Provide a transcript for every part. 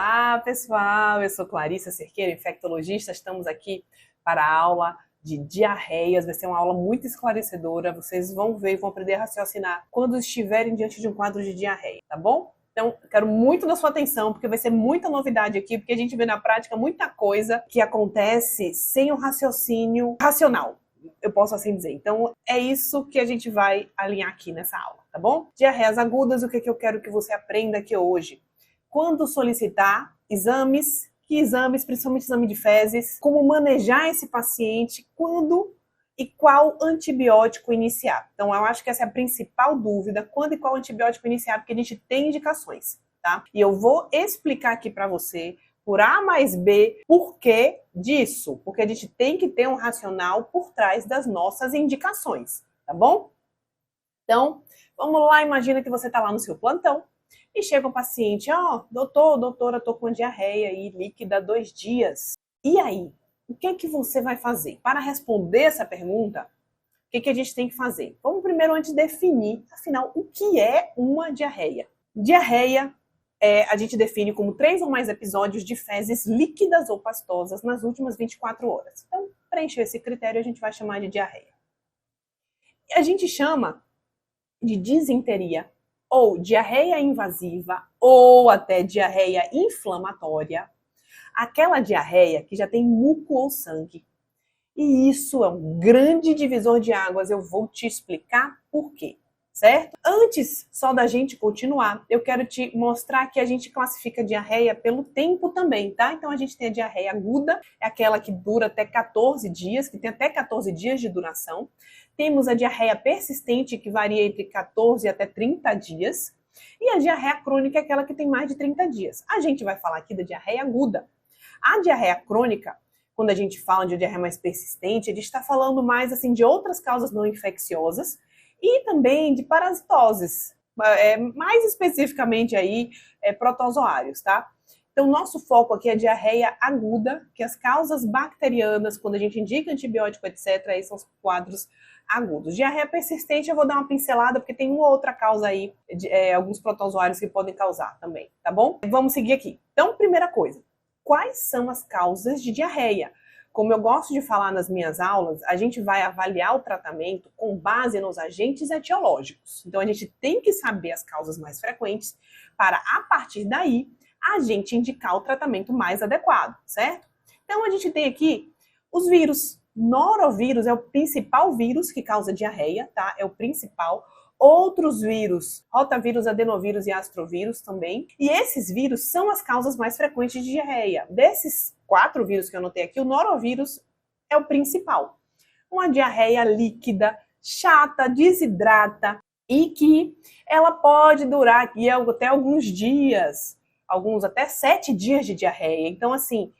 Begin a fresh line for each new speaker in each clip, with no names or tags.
Olá, pessoal! Eu sou Clarissa Cerqueira, infectologista. Estamos aqui para a aula de diarreias. Vai ser uma aula muito esclarecedora. Vocês vão ver e vão aprender a raciocinar quando estiverem diante de um quadro de diarreia, tá bom? Então, quero muito da sua atenção, porque vai ser muita novidade aqui, porque a gente vê na prática muita coisa que acontece sem um raciocínio racional, eu posso assim dizer. Então, é isso que a gente vai alinhar aqui nessa aula, tá bom? Diarreias agudas, o que eu quero que você aprenda aqui hoje? Quando solicitar exames, que exames, principalmente exame de fezes, como manejar esse paciente, quando e qual antibiótico iniciar. Então, eu acho que essa é a principal dúvida, quando e qual antibiótico iniciar, porque a gente tem indicações, tá? E eu vou explicar aqui para você, por A mais B, por que disso, porque a gente tem que ter um racional por trás das nossas indicações, tá bom? Então, vamos lá, imagina que você está lá no seu plantão, e chega um paciente, doutora, tô com diarreia aí, líquida há 2 dias. E aí, o que é que você vai fazer? Para responder essa pergunta, o que a gente tem que fazer? Vamos primeiro antes definir, afinal, o que é uma diarreia? Diarreia, a gente define como 3 ou mais episódios de fezes líquidas ou pastosas nas últimas 24 horas. Então, preencher esse critério, a gente vai chamar de diarreia. E a gente chama de disenteria, ou diarreia invasiva, ou até diarreia inflamatória, aquela diarreia que já tem muco ou sangue. E isso é um grande divisor de águas, eu vou te explicar por quê, certo? Antes só da gente continuar, eu quero te mostrar que a gente classifica diarreia pelo tempo também, tá? Então a gente tem a diarreia aguda, é aquela que dura até 14 dias, que tem até 14 dias de duração. Temos a diarreia persistente, que varia entre 14 até 30 dias. E a diarreia crônica é aquela que tem mais de 30 dias. A gente vai falar aqui da diarreia aguda. A diarreia crônica, quando a gente fala de diarreia mais persistente, a gente está falando mais assim, de outras causas não infecciosas e também de parasitoses, mais especificamente aí, protozoários, tá? Então, nosso foco aqui é a diarreia aguda, que as causas bacterianas, quando a gente indica antibiótico, etc., aí são os quadros agudos. Diarreia persistente, eu vou dar uma pincelada, porque tem uma outra causa aí, alguns protozoários que podem causar também, tá bom? Vamos seguir aqui. Então, primeira coisa, quais são as causas de diarreia? Como eu gosto de falar nas minhas aulas, a gente vai avaliar o tratamento com base nos agentes etiológicos. Então, a gente tem que saber as causas mais frequentes para, a partir daí, a gente indicar o tratamento mais adequado, certo? Então, a gente tem aqui os vírus. Norovírus é o principal vírus que causa diarreia, tá? É o principal. Outros vírus, rotavírus, adenovírus e astrovírus também. E esses vírus são as causas mais frequentes de diarreia. Desses 4 vírus que eu anotei aqui, o norovírus é o principal. Uma diarreia líquida, chata, desidrata e que ela pode durar aqui até alguns dias, alguns até 7 dias de diarreia. Então, assim,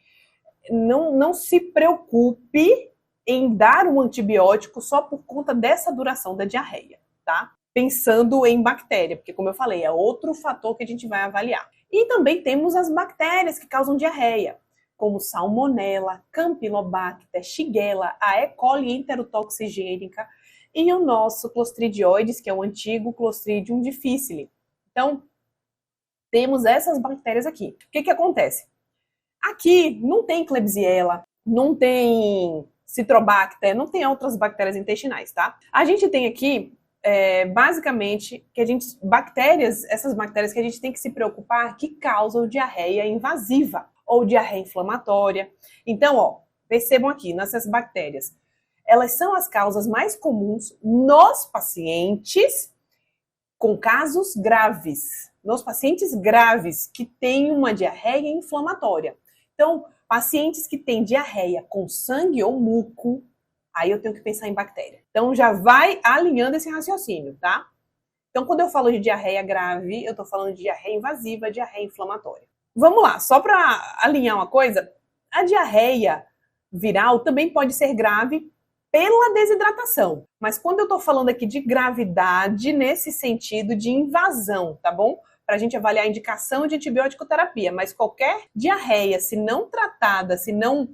não se preocupe em dar um antibiótico só por conta dessa duração da diarreia, tá? Pensando em bactéria, porque como eu falei, é outro fator que a gente vai avaliar. E também temos as bactérias que causam diarreia, como Salmonella, Campylobacter, Shigella, a E. coli enterotoxigênica e o nosso Clostridioides, que é o antigo Clostridium difficile. Então, temos essas bactérias aqui. O que acontece? Aqui não tem Klebsiella, não tem Citrobacter, não tem outras bactérias intestinais, tá? A gente tem aqui, basicamente, essas bactérias que a gente tem que se preocupar que causam diarreia invasiva ou diarreia inflamatória. Então, percebam aqui, nessas bactérias, elas são as causas mais comuns nos pacientes com casos graves, nos pacientes graves que têm uma diarreia inflamatória. Então, pacientes que têm diarreia com sangue ou muco, aí eu tenho que pensar em bactéria. Então, já vai alinhando esse raciocínio, tá? Então, quando eu falo de diarreia grave, eu tô falando de diarreia invasiva, diarreia inflamatória. Vamos lá, só para alinhar uma coisa, a diarreia viral também pode ser grave pela desidratação. Mas quando eu tô falando aqui de gravidade, nesse sentido de invasão, tá bom? Para a gente avaliar a indicação de antibiótico terapia, mas qualquer diarreia, se não tratada, se não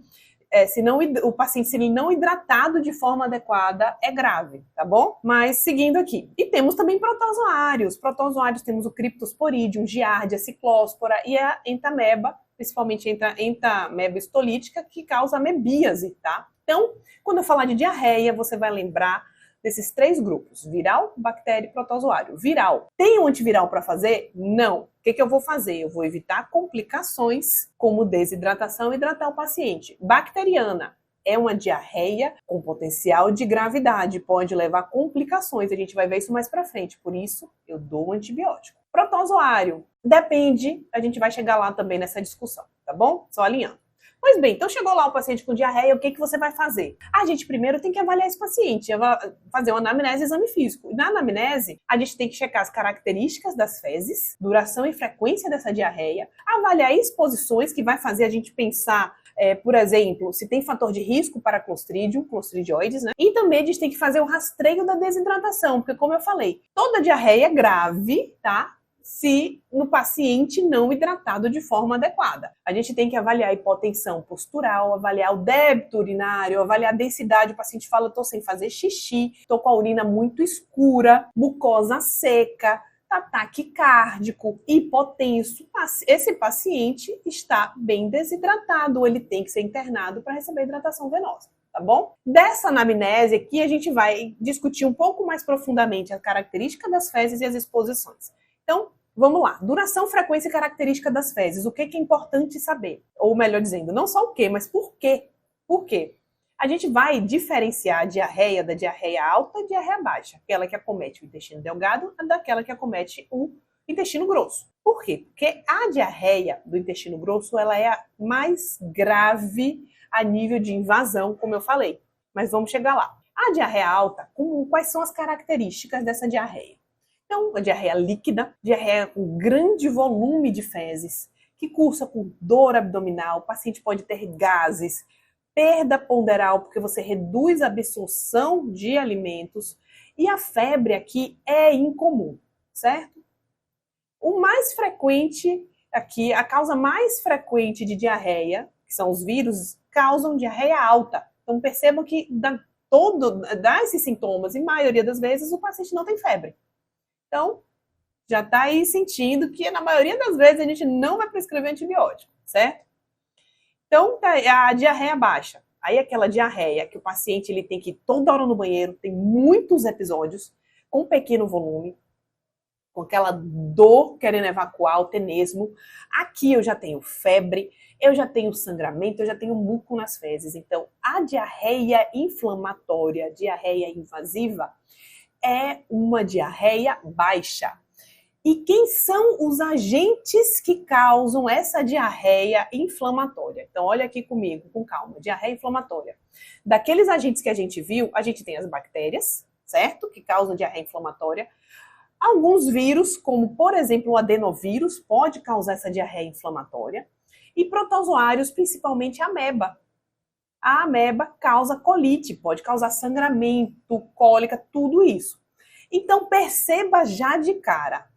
o paciente, se ele não hidratado de forma adequada, é grave, tá bom? Mas seguindo aqui. E temos também protozoários. Protozoários temos o Cryptosporidium, Giardia, Ciclóspora e a entameba, principalmente a entameba histolítica, que causa amebíase, tá? Então, quando eu falar de diarreia, você vai lembrar desses 3 grupos: viral, bactéria e protozoário. Viral. Tem um antiviral para fazer? Não. O que eu vou fazer? Eu vou evitar complicações como desidratação e hidratar o paciente. Bacteriana é uma diarreia com potencial de gravidade, pode levar a complicações. A gente vai ver isso mais para frente. Por isso, eu dou um antibiótico. Protozoário. Depende, a gente vai chegar lá também nessa discussão, tá bom? Só alinhando. Pois bem, então chegou lá o paciente com diarreia, o que você vai fazer? A gente primeiro tem que avaliar esse paciente, fazer uma anamnese e exame físico. Na anamnese, a gente tem que checar as características das fezes, duração e frequência dessa diarreia, avaliar exposições que vai fazer a gente pensar, por exemplo, se tem fator de risco para clostridioides, né? E também a gente tem que fazer o rastreio da desidratação, porque como eu falei, toda diarreia é grave, tá? Se no paciente não hidratado de forma adequada. A gente tem que avaliar a hipotensão postural, avaliar o débito urinário, avaliar a densidade. O paciente fala, estou sem fazer xixi, estou com a urina muito escura, mucosa seca, tá taquicárdico, hipotenso. Esse paciente está bem desidratado, ele tem que ser internado para receber hidratação venosa. Tá bom? Dessa anamnese aqui, a gente vai discutir um pouco mais profundamente a característica das fezes e as exposições. Então, vamos lá. Duração, frequência e característica das fezes. O que é importante saber? Ou melhor dizendo, não só o que, mas por quê? Por quê? A gente vai diferenciar a diarreia da diarreia alta e diarreia baixa. Aquela que acomete o intestino delgado daquela que acomete o intestino grosso. Por quê? Porque a diarreia do intestino grosso, ela é a mais grave a nível de invasão, como eu falei. Mas vamos chegar lá. A diarreia alta, quais são as características dessa diarreia? Então, a diarreia líquida, diarreia com grande volume de fezes, que cursa com dor abdominal, o paciente pode ter gases, perda ponderal, porque você reduz a absorção de alimentos, e a febre aqui é incomum, certo? O mais frequente aqui, a causa mais frequente de diarreia, que são os vírus, causam diarreia alta. Então, percebam que dá esses sintomas, e a maioria das vezes o paciente não tem febre. Então, já está aí sentindo que na maioria das vezes a gente não vai prescrever antibiótico, certo? Então, a diarreia baixa. Aí aquela diarreia que o paciente ele tem que ir toda hora no banheiro, tem muitos episódios, com pequeno volume, com aquela dor querendo evacuar, o tenesmo. Aqui eu já tenho febre, eu já tenho sangramento, eu já tenho muco nas fezes. Então, a diarreia inflamatória, diarreia invasiva, é uma diarreia baixa. E quem são os agentes que causam essa diarreia inflamatória? Então, olha aqui comigo, com calma. Diarreia inflamatória. Daqueles agentes que a gente viu, a gente tem as bactérias, certo? Que causam diarreia inflamatória. Alguns vírus, como por exemplo o adenovírus, pode causar essa diarreia inflamatória. E protozoários, principalmente a ameba. A ameba causa colite, pode causar sangramento, cólica, tudo isso. Então perceba já de cara.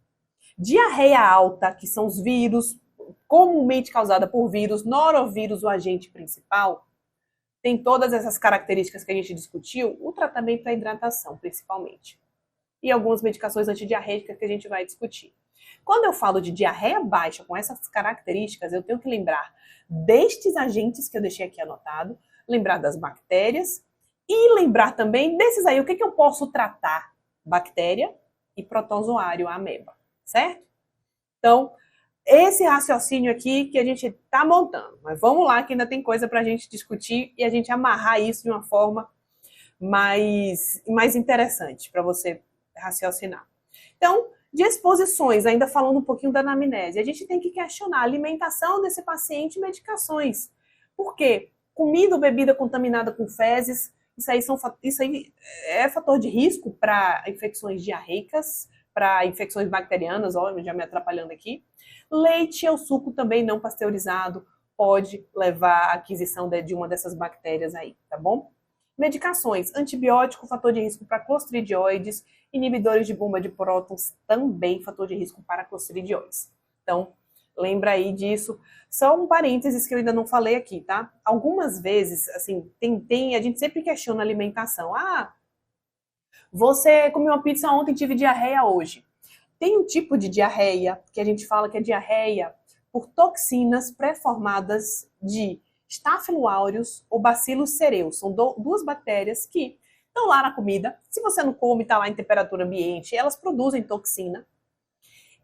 Diarreia alta, que são os vírus, comumente causada por vírus, norovírus, o agente principal, tem todas essas características que a gente discutiu, o tratamento é a hidratação, principalmente. E algumas medicações antidiarreicas que a gente vai discutir. Quando eu falo de diarreia baixa com essas características, eu tenho que lembrar destes agentes que eu deixei aqui anotado, lembrar das bactérias e lembrar também desses aí, o que eu posso tratar? Bactéria e protozoário, a ameba, certo? Então, esse raciocínio aqui que a gente está montando. Mas vamos lá que ainda tem coisa para a gente discutir e a gente amarrar isso de uma forma mais interessante para você raciocinar. Então, de exposições, ainda falando um pouquinho da anamnese, a gente tem que questionar a alimentação desse paciente e medicações. Por quê? Comida ou bebida contaminada com fezes, isso aí é fator de risco para infecções diarreicas, para infecções bacterianas, olha, já me atrapalhando aqui. Leite ou suco também não pasteurizado pode levar à aquisição de uma dessas bactérias aí, tá bom? Medicações, antibiótico, fator de risco para clostridioides, inibidores de bomba de prótons, também fator de risco para clostridioides. Então, Lembra aí disso. Só um parênteses que eu ainda não falei aqui, tá? Algumas vezes, assim, a gente sempre questiona a alimentação. Ah, você comeu uma pizza ontem e tive diarreia hoje. Tem um tipo de diarreia que a gente fala que é diarreia por toxinas pré-formadas de Staphylo aureus ou Bacillus cereus. São duas bactérias que estão lá na comida. Se você não come, está lá em temperatura ambiente, elas produzem toxina.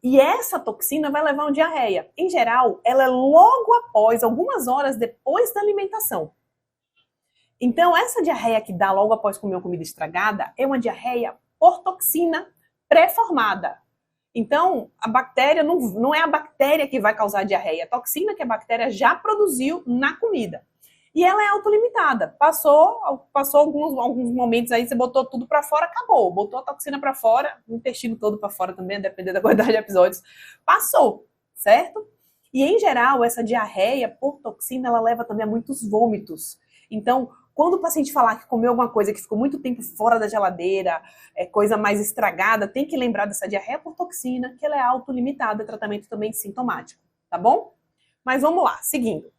E essa toxina vai levar uma diarreia. Em geral, ela é logo após, algumas horas depois da alimentação. Então, essa diarreia que dá logo após comer uma comida estragada é uma diarreia por toxina pré-formada. Então, a bactéria não é a bactéria que vai causar a diarreia, é a toxina que a bactéria já produziu na comida. E ela é autolimitada. Passou alguns momentos aí, você botou tudo para fora, acabou. Botou a toxina para fora, o intestino todo para fora também, dependendo da quantidade de episódios. Passou, certo? E, em geral, essa diarreia por toxina, ela leva também a muitos vômitos. Então, quando o paciente falar que comeu alguma coisa que ficou muito tempo fora da geladeira, coisa mais estragada, tem que lembrar dessa diarreia por toxina, que ela é autolimitada, tratamento também sintomático, tá bom? Mas vamos lá, seguindo.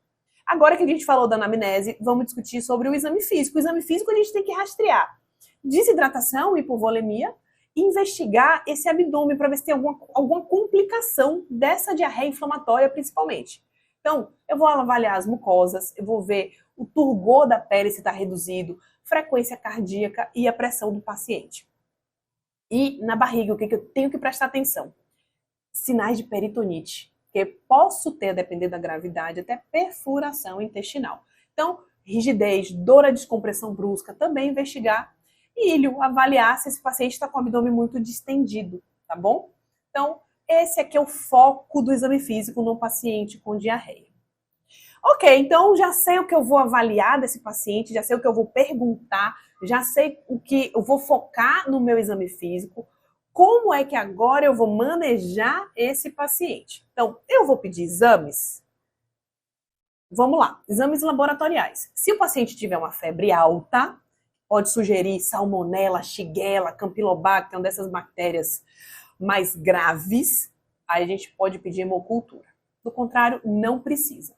Agora que a gente falou da anamnese, vamos discutir sobre o exame físico. O exame físico a gente tem que rastrear desidratação, hipovolemia, e investigar esse abdômen para ver se tem alguma complicação dessa diarreia inflamatória, principalmente. Então, eu vou avaliar as mucosas, eu vou ver o turgor da pele se está reduzido, frequência cardíaca e a pressão do paciente. E na barriga, o que eu tenho que prestar atenção? Sinais de peritonite, que posso ter, a depender da gravidade, até perfuração intestinal. Então, rigidez, dor à descompressão brusca, também investigar. E ilho, avaliar se esse paciente está com o abdômen muito distendido, tá bom? Então, esse aqui é o foco do exame físico no paciente com diarreia. Ok, então já sei o que eu vou avaliar desse paciente, já sei o que eu vou perguntar, já sei o que eu vou focar no meu exame físico. Como é que agora eu vou manejar esse paciente? Então, eu vou pedir exames. Vamos lá, exames laboratoriais. Se o paciente tiver uma febre alta, pode sugerir salmonella, shigella, campylobacter, uma dessas bactérias mais graves, aí a gente pode pedir hemocultura. Do contrário, não precisa.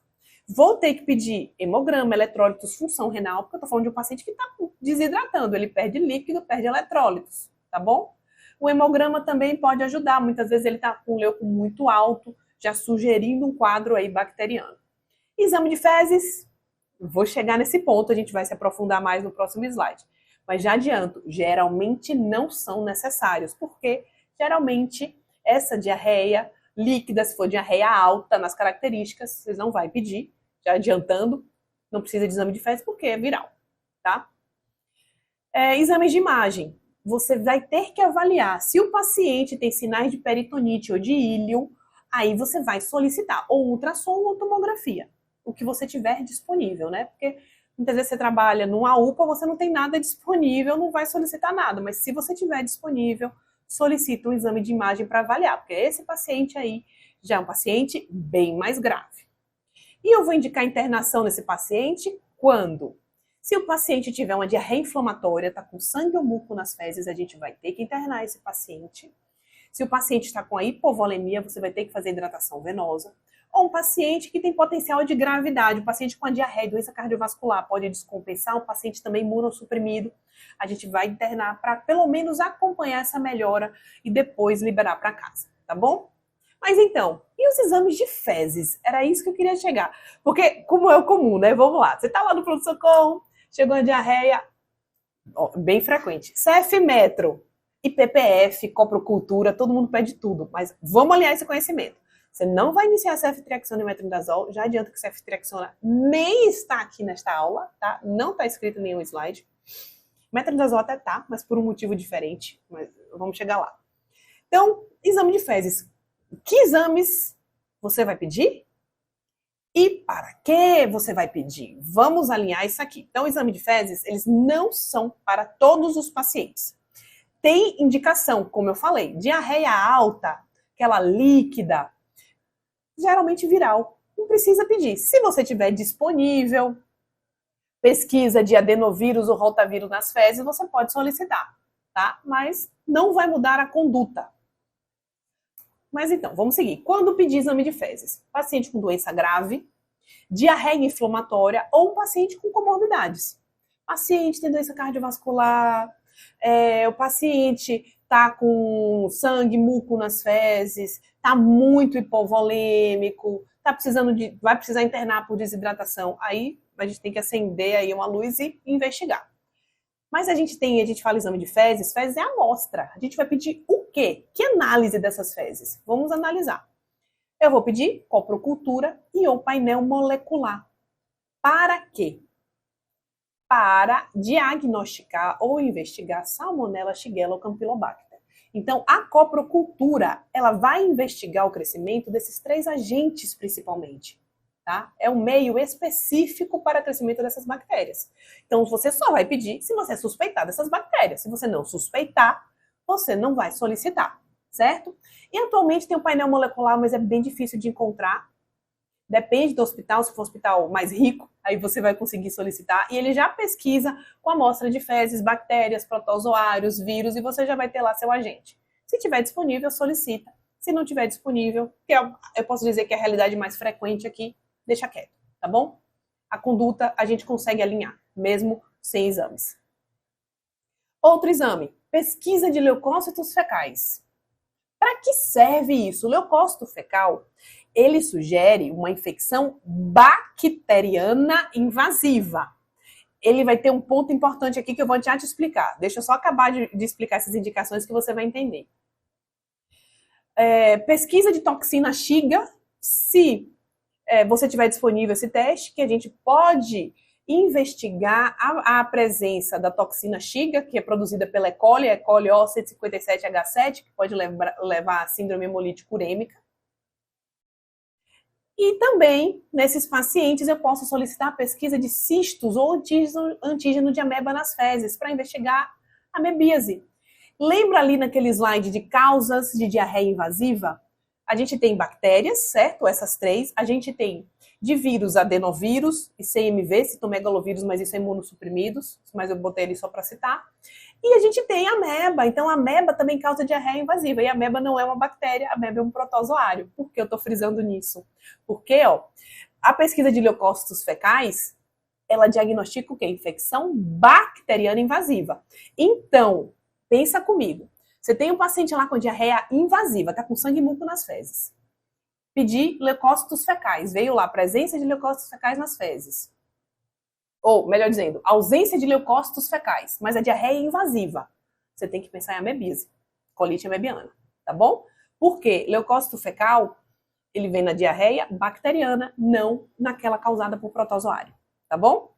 Vou ter que pedir hemograma, eletrólitos, função renal, porque eu tô falando de um paciente que está desidratando, ele perde líquido, perde eletrólitos, tá bom? O hemograma também pode ajudar, muitas vezes ele está com um leuco muito alto, já sugerindo um quadro aí bacteriano. Exame de fezes, vou chegar nesse ponto, a gente vai se aprofundar mais no próximo slide. Mas já adianto, geralmente não são necessários, porque geralmente essa diarreia líquida, se for diarreia alta nas características, vocês não vai pedir, já adiantando, não precisa de exame de fezes porque é viral, tá? Exames de imagem. Você vai ter que avaliar se o paciente tem sinais de peritonite ou de íleo, aí você vai solicitar ou ultrassom ou tomografia, o que você tiver disponível, né? Porque muitas vezes você trabalha numa UPA, você não tem nada disponível, não vai solicitar nada, mas se você tiver disponível, solicita um exame de imagem para avaliar, porque esse paciente aí já é um paciente bem mais grave. E eu vou indicar internação nesse paciente quando? Se o paciente tiver uma diarreia inflamatória, está com sangue ou muco nas fezes, a gente vai ter que internar esse paciente. Se o paciente está com a hipovolemia, você vai ter que fazer hidratação venosa. Ou um paciente que tem potencial de gravidade, um paciente com a diarreia, doença cardiovascular, pode descompensar, um paciente também imunossuprimido, a gente vai internar para pelo menos acompanhar essa melhora e depois liberar para casa, tá bom? Mas então, e os exames de fezes? Era isso que eu queria chegar. Porque, como é o comum, né? Vamos lá, você está lá no pronto-socorro, chegou a diarreia, bem frequente, CF-metro, IPPF, coprocultura, todo mundo pede tudo, mas vamos alinhar esse conhecimento. Você não vai iniciar ceftriaxona e metronidazol, já adianto que ceftriaxona nem está aqui nesta aula, tá? Não está escrito em nenhum slide. Metronidazol até tá, mas por um motivo diferente, mas vamos chegar lá. Então, exame de fezes. Que exames você vai pedir? E para que você vai pedir? Vamos alinhar isso aqui. Então, o exame de fezes, eles não são para todos os pacientes. Tem indicação, como eu falei, diarreia alta, aquela líquida, geralmente viral. Não precisa pedir. Se você tiver disponível, pesquisa de adenovírus ou rotavírus nas fezes, você pode solicitar, tá? Mas não vai mudar a conduta. Mas então, vamos seguir. Quando pedir exame de fezes? Paciente com doença grave, diarreia inflamatória ou um paciente com comorbidades. Paciente tem doença cardiovascular, o paciente está com sangue, muco nas fezes, está muito hipovolêmico, vai precisar internar por desidratação. Aí a gente tem que acender aí uma luz e investigar. Mas a gente fala exame de fezes é amostra. A gente vai pedir o quê? Que análise dessas fezes? Vamos analisar. Eu vou pedir coprocultura e ou painel molecular. Para quê? Para diagnosticar ou investigar Salmonella, Shigella ou Campylobacter. Então, a coprocultura, ela vai investigar o crescimento desses 3 agentes principalmente. Tá? É um meio específico para o crescimento dessas bactérias. Então, você só vai pedir se você suspeitar dessas bactérias. Se você não suspeitar, você não vai solicitar, certo? E atualmente tem um painel molecular, mas é bem difícil de encontrar. Depende do hospital, se for um hospital mais rico, aí você vai conseguir solicitar. E ele já pesquisa com amostra de fezes, bactérias, protozoários, vírus, e você já vai ter lá seu agente. Se tiver disponível, solicita. Se não tiver disponível, que eu posso dizer que é a realidade mais frequente aqui, deixa quieto, tá bom? A conduta a gente consegue alinhar, mesmo sem exames. Outro exame, pesquisa de leucócitos fecais. Para que serve isso? O leucócito fecal, ele sugere uma infecção bacteriana invasiva. Ele vai ter um ponto importante aqui que eu vou já te explicar. Deixa eu só acabar de explicar essas indicações que você vai entender. Pesquisa de toxina Shiga, se você tiver disponível esse teste, que a gente pode investigar a presença da toxina Shiga, que é produzida pela E. coli O157H7, que pode levar a síndrome hemolítica urêmica. E também, nesses pacientes, eu posso solicitar a pesquisa de cistos ou antígeno de ameba nas fezes, para investigar a amebíase. Lembra ali naquele slide de causas de diarreia invasiva? A gente tem bactérias, certo? Essas 3. A gente tem de vírus, adenovírus e CMV, citomegalovírus, mas isso é imunossuprimidos, mas eu botei ali só para citar. E a gente tem a ameba. Então, a ameba também causa diarreia invasiva. E a ameba não é uma bactéria, a ameba é um protozoário. Por que eu estou frisando nisso? Porque, a pesquisa de leucócitos fecais, ela diagnostica o quê? Infecção bacteriana invasiva. Então, pensa comigo. Você tem um paciente lá com diarreia invasiva, tá com sangue e muco nas fezes. Pedir leucócitos fecais. Veio lá, presença de leucócitos fecais nas fezes. Ou, melhor dizendo, ausência de leucócitos fecais, mas a diarreia é invasiva. Você tem que pensar em amebíase, colite amebiana, tá bom? Porque leucócito fecal, ele vem na diarreia bacteriana, não naquela causada por protozoário, tá bom?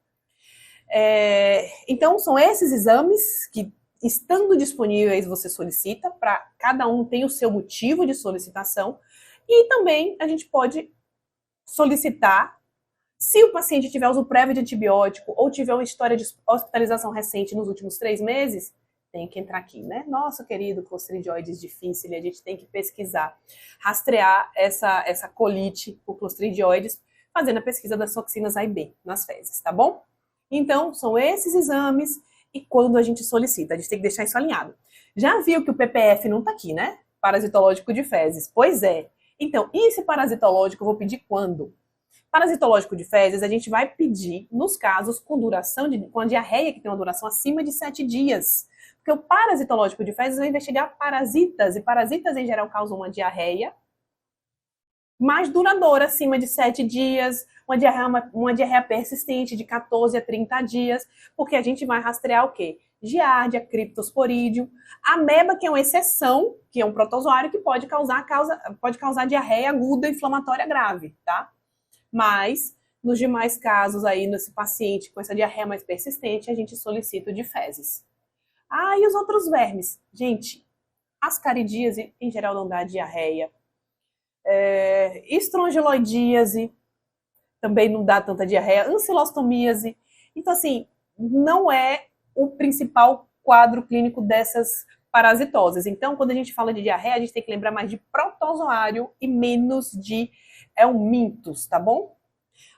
Então, são esses exames que, estando disponíveis, você solicita, para cada um tem o seu motivo de solicitação, e também a gente pode solicitar, se o paciente tiver uso prévio de antibiótico ou tiver uma história de hospitalização recente nos últimos 3 meses, tem que entrar aqui, né? Nosso querido Clostridioides difficile, a gente tem que pesquisar, rastrear essa colite por Clostridioides, fazendo a pesquisa das toxinas A e B nas fezes, tá bom? Então, são esses exames. E quando a gente solicita, a gente tem que deixar isso alinhado. Já viu que o PPF não está aqui, né? Parasitológico de fezes. Pois é. Então, e esse parasitológico eu vou pedir quando? Parasitológico de fezes a gente vai pedir nos casos com a diarreia que tem uma duração acima de 7 dias. Porque o parasitológico de fezes vai investigar parasitas, e parasitas em geral causam uma diarreia mais duradoura, acima de 7 dias, uma diarreia persistente de 14 a 30 dias, porque a gente vai rastrear o quê? Giardia, Cryptosporidium, ameba, que é uma exceção, que é um protozoário que pode causar diarreia aguda inflamatória grave, tá? Mas, nos demais casos aí, nesse paciente com essa diarreia mais persistente, a gente solicita o de fezes. E os outros vermes? Gente, ascaridíase, em geral, não dá diarreia. Estrongiloidíase, também não dá tanta diarreia. Ancilostomíase. Então, assim, não é o principal quadro clínico dessas parasitoses. Então, quando a gente fala de diarreia, a gente tem que lembrar mais de protozoário e menos de helmintos, tá bom?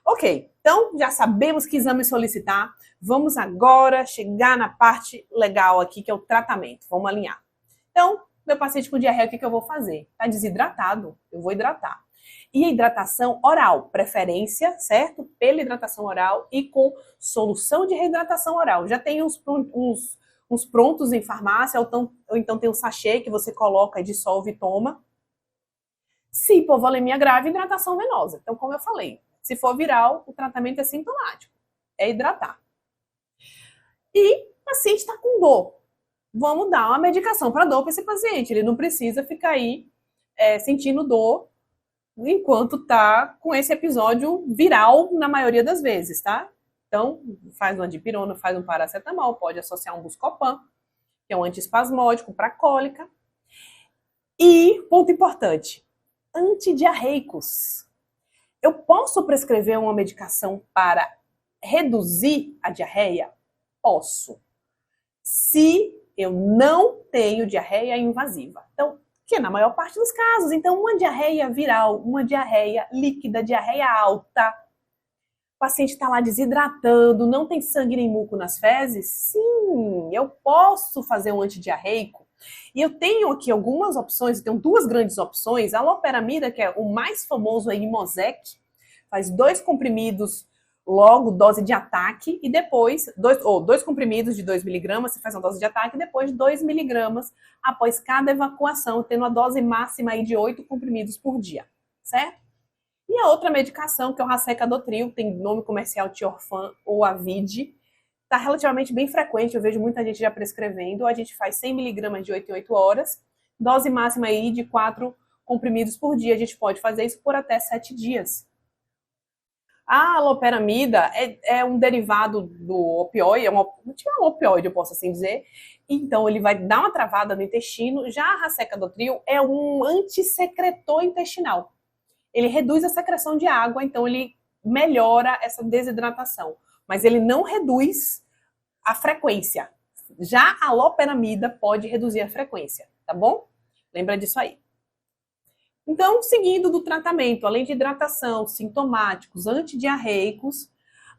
Ok, então já sabemos que exame solicitar. Vamos agora chegar na parte legal aqui, que é o tratamento. Vamos alinhar. Então, meu paciente com diarreia, o que eu vou fazer? Está desidratado, eu vou hidratar. E a hidratação oral, preferência, certo? Pela hidratação oral e com solução de reidratação oral. Já tem uns prontos em farmácia, ou então tem um sachê que você coloca e dissolve e toma. Se hipovolemia grave, hidratação venosa. Então, como eu falei, se for viral, o tratamento é sintomático, é hidratar. E o paciente está com dor. Vamos dar uma medicação para dor para esse paciente. Ele não precisa ficar aí sentindo dor enquanto está com esse episódio viral na maioria das vezes, tá? Então, faz uma dipirona, faz um paracetamol, pode associar um Buscopan, que é um antiespasmódico para cólica. E, ponto importante, antidiarreicos. Eu posso prescrever uma medicação para reduzir a diarreia? Posso. Se eu não tenho diarreia invasiva. Então, que é na maior parte dos casos. Então, uma diarreia viral, uma diarreia líquida, diarreia alta, o paciente está lá desidratando, não tem sangue nem muco nas fezes, sim, eu posso fazer um antidiarreico. E eu tenho aqui algumas opções, eu tenho duas grandes opções. A loperamida, que é o mais famoso aí, Mosec, faz 2 comprimidos logo, dose de ataque, e depois, 2 comprimidos de 2 miligramas, você faz uma dose de ataque, e depois 2 miligramas após cada evacuação, tendo a dose máxima aí de 8 comprimidos por dia, certo? E a outra medicação, que é o Racecadotril, tem nome comercial Tiorfan ou Avid, está relativamente bem frequente, eu vejo muita gente já prescrevendo. A gente faz 100 miligramas de 8 em 8 horas, dose máxima aí de 4 comprimidos por dia. A gente pode fazer isso por até 7 dias. A loperamida é um derivado do opioide, um opioide, eu posso assim dizer. Então, ele vai dar uma travada no intestino. Já a Racecadotril é um antissecretor intestinal. Ele reduz a secreção de água, então ele melhora essa desidratação. Mas ele não reduz a frequência. Já a loperamida pode reduzir a frequência, tá bom? Lembra disso aí. Então, seguindo do tratamento, além de hidratação, sintomáticos, antidiarreicos,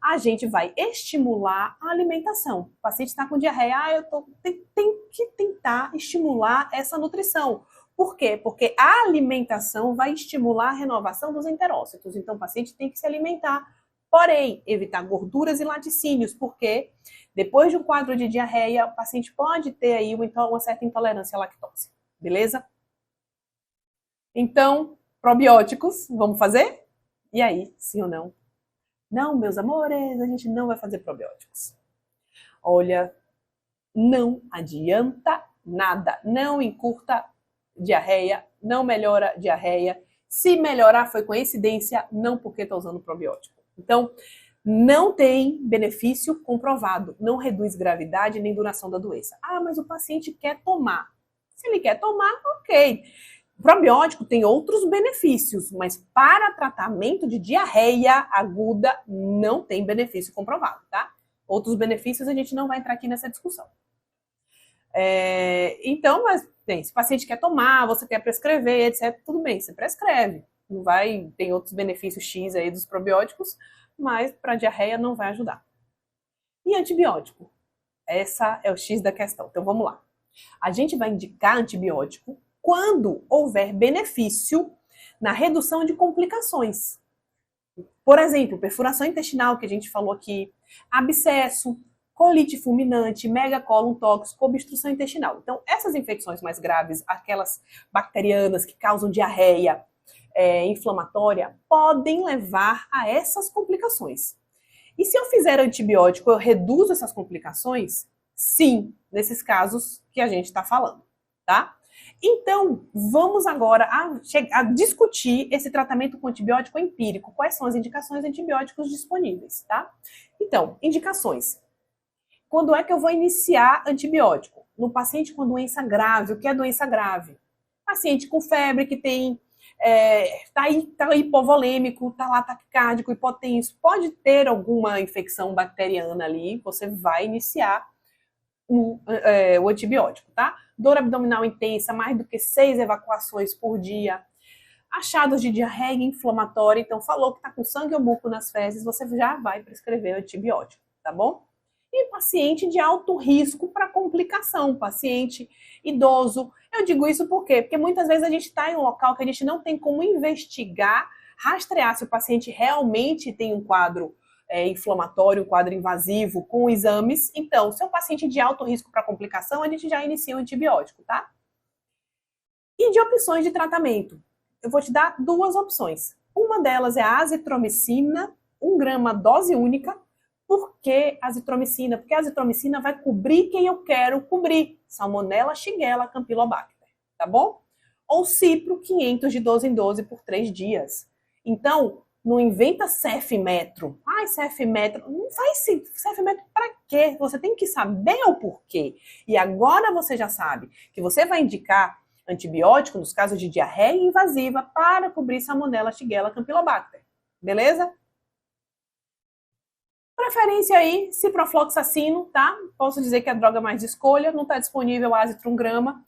a gente vai estimular a alimentação. O paciente está com diarreia, tem que tentar estimular essa nutrição. Por quê? Porque a alimentação vai estimular a renovação dos enterócitos. Então, o paciente tem que se alimentar. Porém, evitar gorduras e laticínios, porque depois de um quadro de diarreia, o paciente pode ter aí uma certa intolerância à lactose. Beleza? Então, probióticos, vamos fazer? E aí, sim ou não? Não, meus amores, a gente não vai fazer probióticos. Olha, não adianta nada. Não encurta diarreia, não melhora diarreia. Se melhorar foi coincidência, não porque está usando probiótico. Então, não tem benefício comprovado. Não reduz gravidade nem duração da doença. Ah, mas o paciente quer tomar. Se ele quer tomar, ok. O probiótico tem outros benefícios, mas para tratamento de diarreia aguda não tem benefício comprovado, tá? Outros benefícios a gente não vai entrar aqui nessa discussão. Então, mas bem, se o paciente quer tomar, você quer prescrever, etc., tudo bem, você prescreve. Não vai, tem outros benefícios X aí dos probióticos, mas para diarreia não vai ajudar. E antibiótico? Essa é o X da questão. Então vamos lá. A gente vai indicar antibiótico quando houver benefício na redução de complicações. Por exemplo, perfuração intestinal, que a gente falou aqui, abscesso, colite fulminante, megacólon tóxico, obstrução intestinal. Então, essas infecções mais graves, aquelas bacterianas que causam diarreia inflamatória, podem levar a essas complicações. E se eu fizer antibiótico, eu reduzo essas complicações? Sim, nesses casos que a gente está falando, tá? Então, vamos agora a discutir esse tratamento com antibiótico empírico. Quais são as indicações de antibióticos disponíveis, tá? Então, indicações. Quando é que eu vou iniciar antibiótico? No paciente com doença grave. O que é doença grave? Paciente com febre que tem tá hipovolêmico, tá lá taquicárdico, hipotenso, pode ter alguma infecção bacteriana ali, você vai iniciar o antibiótico, tá? Dor abdominal intensa, mais do que 6 evacuações por dia, achados de diarreia inflamatória, então falou que tá com sangue ou muco nas fezes, você já vai prescrever antibiótico, tá bom? E paciente de alto risco para complicação, paciente idoso, Eu digo isso por quê? Porque muitas vezes a gente está em um local que a gente não tem como investigar, rastrear se o paciente realmente tem um quadro inflamatório, um quadro invasivo com exames. Então, se é um paciente de alto risco para complicação, a gente já inicia o antibiótico, tá? E de opções de tratamento, eu vou te dar duas opções. Uma delas é a azitromicina, 1 grama dose única. Por que azitromicina? Porque a azitromicina vai cobrir quem eu quero cobrir. Salmonella, Shigella, Campylobacter, tá bom? Ou cipro, 500 de 12 em 12 por 3 dias. Então, não inventa Cefmetro. Ai, Cefmetro. Não faz Cefmetro para quê? Você tem que saber o porquê. E agora você já sabe que você vai indicar antibiótico nos casos de diarreia invasiva para cobrir Salmonella, Shigella, Campylobacter. Beleza? Preferência aí, ciprofloxacino, tá? Posso dizer que é a droga mais de escolha, não está disponível azitro 1 grama.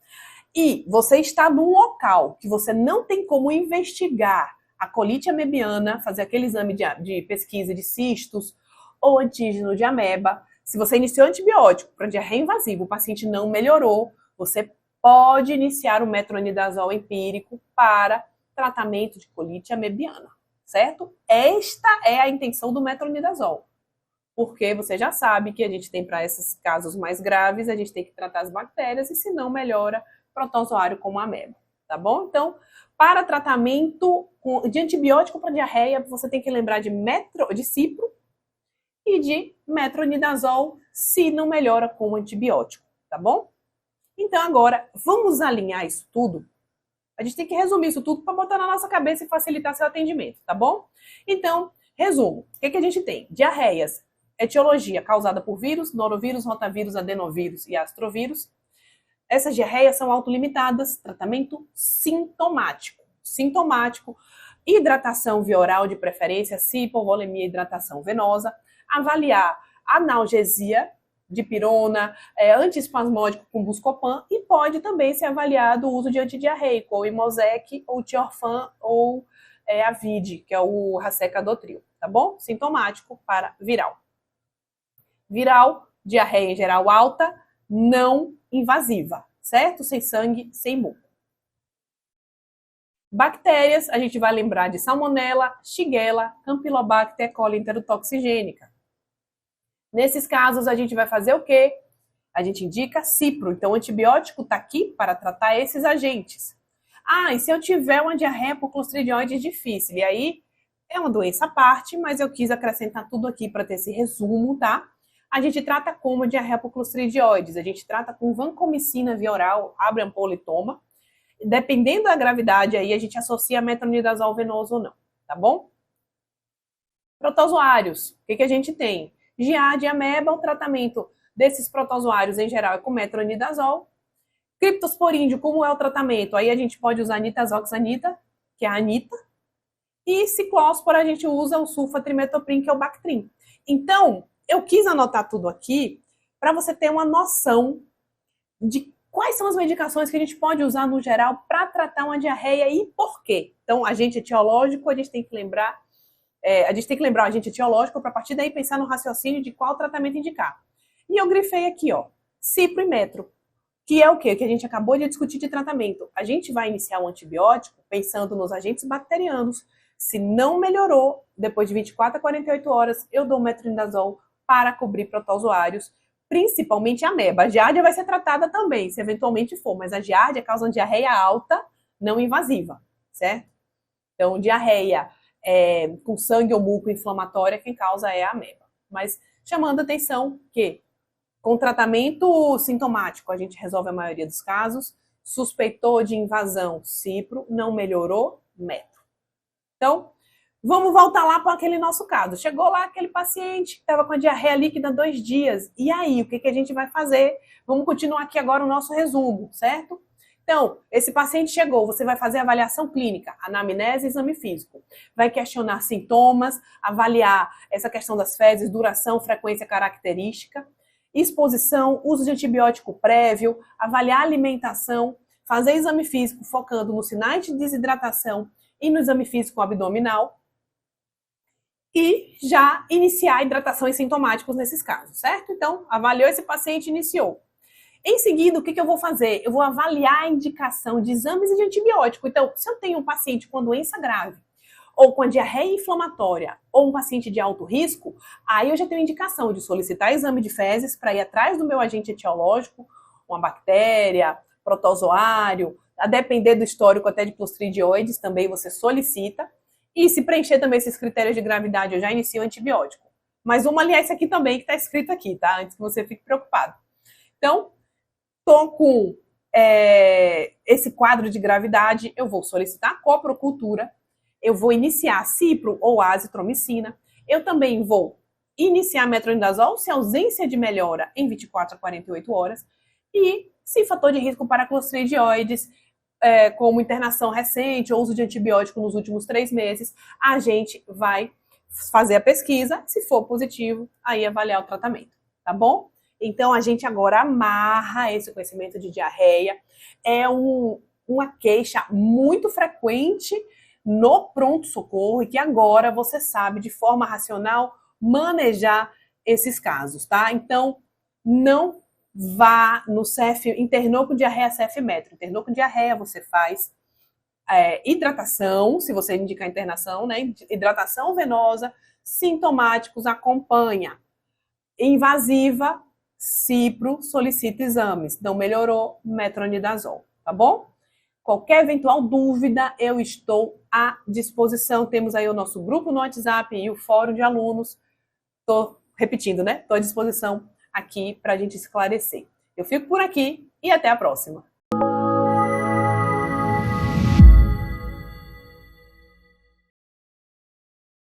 E você está num local que você não tem como investigar a colite amebiana, fazer aquele exame de pesquisa de cistos ou antígeno de ameba. Se você iniciou antibiótico para diarreia invasiva, o paciente não melhorou, você pode iniciar o metronidazol empírico para tratamento de colite amebiana, certo? Esta é a intenção do metronidazol. Porque você já sabe que a gente tem, para esses casos mais graves, a gente tem que tratar as bactérias e se não melhora, protozoário como a ameba, tá bom? Então, para tratamento de antibiótico para diarreia, você tem que lembrar de cipro e de metronidazol, se não melhora com o antibiótico, tá bom? Então, agora, vamos alinhar isso tudo? A gente tem que resumir isso tudo para botar na nossa cabeça e facilitar seu atendimento, tá bom? Então, resumo. O que a gente tem? Diarreias, etiologia causada por vírus, norovírus, rotavírus, adenovírus e astrovírus. Essas diarreias são autolimitadas, tratamento sintomático. Sintomático, hidratação via oral de preferência, se hipovolemia, hidratação venosa. Avaliar analgesia, dipirona, antiespasmódico com Buscopan, e pode também ser avaliado o uso de antidiarreico, ou Imosec, ou Tiorfan, ou Avid, que é o Racecadotril, tá bom? Sintomático para viral. Viral, diarreia em geral alta, não invasiva, certo? Sem sangue, sem muco. Bactérias, a gente vai lembrar de Salmonella, Shigella, Campylobacter, E. coli enterotoxigênica. Nesses casos, a gente vai fazer o quê? A gente indica cipro. Então, o antibiótico está aqui para tratar esses agentes. Ah, e se eu tiver uma diarreia por clostridioides difícil? E aí, é uma doença à parte, mas eu quis acrescentar tudo aqui para ter esse resumo, tá? A gente trata como diarreia por clostridioides. A gente trata com vancomicina via oral, abre ampola e toma. Dependendo da gravidade, aí a gente associa metronidazol venoso ou não, tá bom? Protozoários. O que a gente tem? Giardia, ameba, o tratamento desses protozoários em geral é com metronidazol. Criptosporídeo, como é o tratamento? Aí a gente pode usar nitazoxanida, que é a anita, e ciclóspora a gente usa o sulfatrimetoprim, que é o Bactrim. Então, eu quis anotar tudo aqui para você ter uma noção de quais são as medicações que a gente pode usar no geral para tratar uma diarreia e por quê. Então, agente etiológico, a gente tem que lembrar o agente etiológico para a partir daí pensar no raciocínio de qual tratamento indicar. E eu grifei aqui, ó, cipro e metro, que é o quê? Que a gente acabou de discutir de tratamento. A gente vai iniciar um antibiótico pensando nos agentes bacterianos. Se não melhorou, depois de 24 a 48 horas, eu dou metronidazol para cobrir protozoários, principalmente a ameba. A giardia vai ser tratada também, se eventualmente for, mas a giardia causa uma diarreia alta, não invasiva, certo? Então, diarreia com sangue ou muco inflamatória, quem causa é a ameba. Mas chamando a atenção que com tratamento sintomático a gente resolve a maioria dos casos, suspeitou de invasão, cipro, não melhorou, metro. Então, vamos voltar lá para aquele nosso caso. Chegou lá aquele paciente que estava com a diarreia líquida 2 dias. E aí, o que a gente vai fazer? Vamos continuar aqui agora o nosso resumo, certo? Então, esse paciente chegou, você vai fazer avaliação clínica, anamnese e exame físico. Vai questionar sintomas, avaliar essa questão das fezes, duração, frequência, característica, exposição, uso de antibiótico prévio, avaliar a alimentação, fazer exame físico focando nos sinais de desidratação e no exame físico abdominal e já iniciar hidratações sintomáticos nesses casos, certo? Então, avaliou esse paciente, iniciou. Em seguida, o que eu vou fazer? Eu vou avaliar a indicação de exames e de antibiótico. Então, se eu tenho um paciente com doença grave, ou com a diarreia inflamatória, ou um paciente de alto risco, aí eu já tenho indicação de solicitar exame de fezes para ir atrás do meu agente etiológico, uma bactéria, protozoário, a depender do histórico até de clostridioides, também você solicita. E se preencher também esses critérios de gravidade, eu já inicio o antibiótico. Mas vamos aliar isso aqui também, que está escrito aqui, tá? Antes que você fique preocupado. Então, estou com esse quadro de gravidade, eu vou solicitar coprocultura, eu vou iniciar cipro ou azitromicina, eu também vou iniciar metronidazol se ausência de melhora em 24 a 48 horas e se fator de risco para clostridioides, como internação recente ou uso de antibiótico nos últimos 3 meses, a gente vai fazer a pesquisa, se for positivo, aí avaliar o tratamento, tá bom? Então, a gente agora amarra esse conhecimento de diarreia. É uma queixa muito frequente no pronto-socorro e que agora você sabe, de forma racional, manejar esses casos, tá? Então, não vá no CF, internou com diarreia CF metro. Internou com diarreia, você faz hidratação, se você indicar internação, né? Hidratação venosa, sintomáticos, acompanha. Invasiva, cipro, solicita exames. Não melhorou, metronidazol, tá bom? Qualquer eventual dúvida, eu estou à disposição. Temos aí o nosso grupo no WhatsApp e o fórum de alunos. Estou repetindo, né? Estou à disposição aqui para a gente esclarecer. Eu fico por aqui e até a próxima.